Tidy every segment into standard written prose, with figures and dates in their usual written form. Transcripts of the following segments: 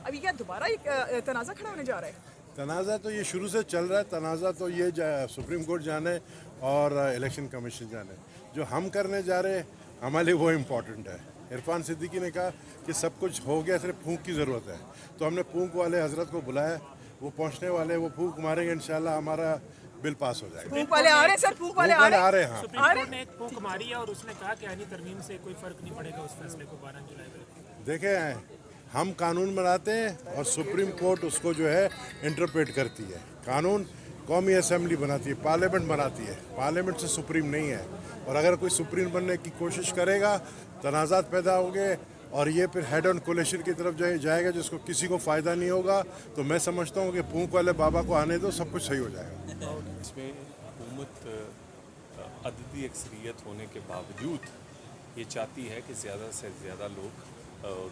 اب یہ दोबारा एक तनाज़ा खड़ा होने जा रहा है? तनाज़ा तो ये शुरू से चल रहा है। तनाज़ा तो ये सुप्रीम कोर्ट जाने और इलेक्शन कमीशन जाने। जो हम करने जा रहे हैं हमारे लिए वो इम्पोर्टेंट है। इरफान सिद्दीकी ने कहा कि सब कुछ हो गया, सिर्फ फूंक की ज़रूरत है। तो हमने फूंक वाले हजरत को बुलाया, वो पहुंचने वाले, वो फूंक मारेंगे, इंशाल्लाह हमारा बिल पास हो जाएगा। फूंक वाले आ रहे हैं सर, फूंक वाले आ रहे हैं। हाँ। सुप्रीम कोर्ट ने एक फूंक मारी है और उसने कहा कि आईनी तरमीम से कोई फर्क नहीं पड़ेगा उस फैसले को 12 जुलाई को। देखें, हम कानून बनाते हैं और सुप्रीम कोर्ट उसको जो है इंटरप्रेट करती है। कानून कौमी असम्बली बनाती है, पार्लियामेंट बनाती है, पार्लियामेंट से सुप्रीम नहीं है। और अगर कोई सुप्रीम बनने की कोशिश करेगा, तनाज़ात पैदा होंगे और ये फिर हेड ऑन कोलिशन की तरफ जाएगा जिसको किसी को फ़ायदा नहीं होगा। तो मैं समझता हूँ कि फूंक वाले बाबा को आने दो, सब कुछ सही हो जाएगा। इसमें हुकूमत अददी अक्सरियत होने के बावजूद ये चाहती है कि ज़्यादा से ज़्यादा लोग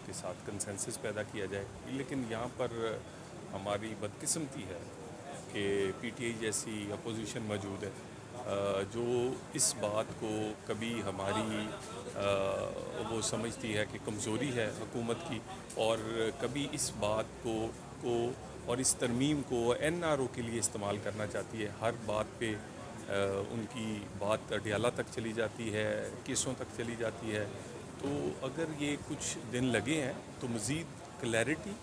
के साथ कंसेंसस पैदा किया जाए, लेकिन यहाँ पर हमारी बदकिस्मती है कि पीटीआई जैसी अपोजिशन मौजूद है जो इस बात को कभी हमारी वो समझती है कि कमज़ोरी है हुकूमत की, और कभी इस बात को और इस तरमीम को एनआरओ के लिए इस्तेमाल करना चाहती है। हर बात पे उनकी बात अडियाला तक चली जाती है, केसों तक चली जाती है। तो अगर ये कुछ दिन लगे हैं तो मज़ीद क्लैरिटी,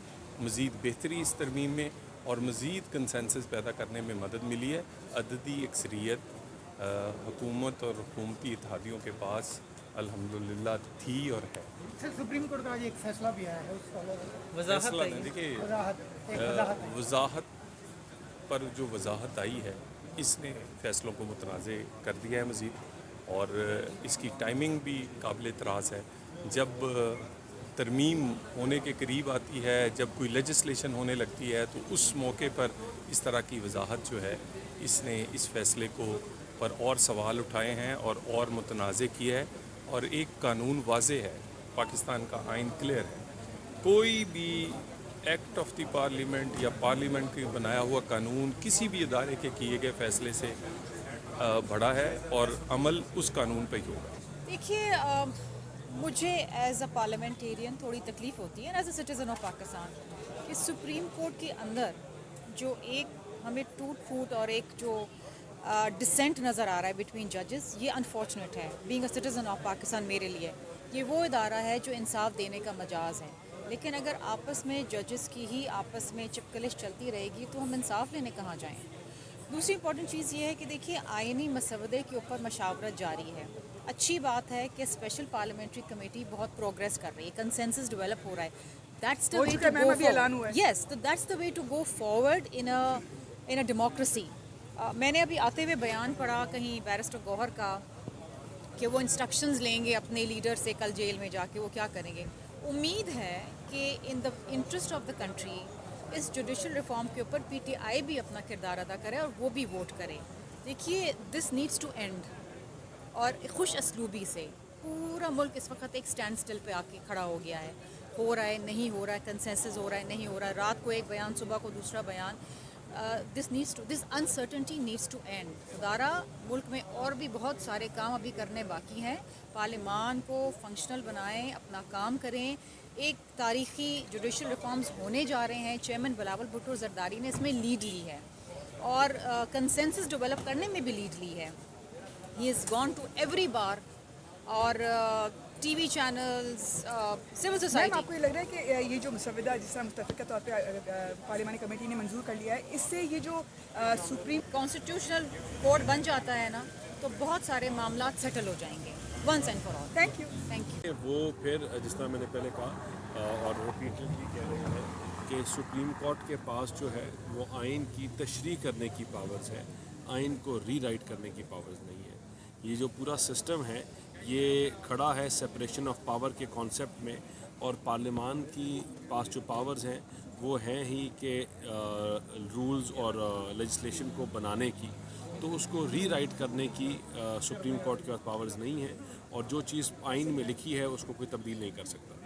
मज़ीद बेहतरी इस तरमीम में और मज़ीद कंसेंसस पैदा करने में मदद मिली है। अददी अक्सरियत हुकूमत और हुकूमती इत्तेहादियों के पास अल्हम्दुलिल्लाह थी और है। सर, सुप्रीम कोर्ट का आज एक फैसला भी आया है, उस फैसला नहीं, देखिए वजाहत पर जो वजाहत आई है इसने फ़ैसलों को मुतनाज़े कर दिया है मज़ीद, और इसकी टाइमिंग भी काबिल एतराज़ है। जब तरमीम होने के करीब आती है, जब कोई लेजिस्लेशन होने लगती है, तो उस मौके पर इस तरह की वजाहत जो है इसने इस फ़ैसले को पर और सवाल उठाए हैं और मुतनाज़े किया है। और एक कानून वाज़े है, पाकिस्तान का आइन क्लियर है। कोई भी एक्ट ऑफ द पार्लियामेंट या पार्लियामेंट के बनाया हुआ कानून किसी भी इदारे के किए गए फ़ैसले से बड़ा है और अमल उस कानून पर ही होगा। देखिए, मुझे एज अ पार्लियामेंटेरियन थोड़ी तकलीफ़ होती है as a citizen of Pakistan कि सुप्रीम कोर्ट के अंदर जो एक हमें टूट फूट और एक जो डिसेंट नज़र आ रहा है बिटवीन जजेस, ये अनफॉर्चुनेट है। Being a citizen of Pakistan मेरे लिए ये वो इदारा है जो इंसाफ देने का मजाज है। लेकिन अगर आपस में जजेस की ही आपस में चिपकलिश चलती रहेगी तो हम इंसाफ लेने कहाँ जाएँ। दूसरी इंपॉर्टेंट चीज़ ये है कि देखिए, आइनी मसवदे के ऊपर मशावरत जारी है। अच्छी बात है कि स्पेशल पार्लियामेंट्री कमेटी बहुत प्रोग्रेस कर रही है, कंसेंसस डेवलप हो रहा है। That's the way to go forward. Yes, तो that's the way to go forward in a democracy. मैंने अभी आते हुए बयान पढ़ा कहीं बैरिस्टर गौहर का कि वो इंस्ट्रक्शंस लेंगे अपने लीडर से कल जेल में जाके, वो क्या करेंगे। उम्मीद है कि in the interest of the country इस जुडिशल रिफॉर्म के ऊपर पीटीआई भी अपना किरदार अदा करे और वो भी वोट करे। देखिए, दिस नीड्स टू एंड, और खुश असलूबी से पूरा मुल्क इस वक्त एक स्टैंड स्टिल पे आके खड़ा हो गया है। हो रहा है, नहीं हो रहा है, कंसेंसस हो रहा है, नहीं हो रहा है, रात को एक बयान, सुबह को दूसरा बयान। This uncertainty needs to end. खुदारा मुल्क में और भी बहुत सारे काम अभी करने बाकी हैं। पार्लियामान को फंक्शनल बनाएं, अपना काम करें। एक तारीखी जुडिशल रिफॉर्म्स होने जा रहे हैं। चेयरमैन बिलावल भुट्टो जरदारी ने इसमें लीड ली है और कंसेंसस डेवलप करने में भी लीड ली है। He is gone to every bar, और टीवी चैनल्स, सिविल सोसाइटी। आपको ये लग रहा है कि ये जो मुसवदा जिसका मुतफ़िका तौर पे पार्लियामानी कमेटी ने मंजूर कर लिया है, इससे ये जो सुप्रीम कॉन्स्टिट्यूशनल कोर्ट बन जाता है ना, तो बहुत सारे मामला सेटल हो जाएंगे once and for all. Thank you. वो फिर जिस तरह मैंने पहले कहा और रिपीटेडली कह रहे हैं कि सुप्रीम कोर्ट के पास जो है वो आइन की तशरीह करने की पावर्स है, आइन को रीराइट करने की पावर्स नहीं है। ये जो पूरा सिस्टम है ये खड़ा है सेपरेशन ऑफ पावर के कॉन्सेप्ट में, और पार्लियामान की पास जो पावर्स हैं वो हैं ही कि रूल्स और लेजिस्लेशन को बनाने की, तो उसको रीराइट करने की सुप्रीम कोर्ट के पास पावर्स नहीं है, और जो चीज़ आइन में लिखी है उसको कोई तब्दील नहीं कर सकता।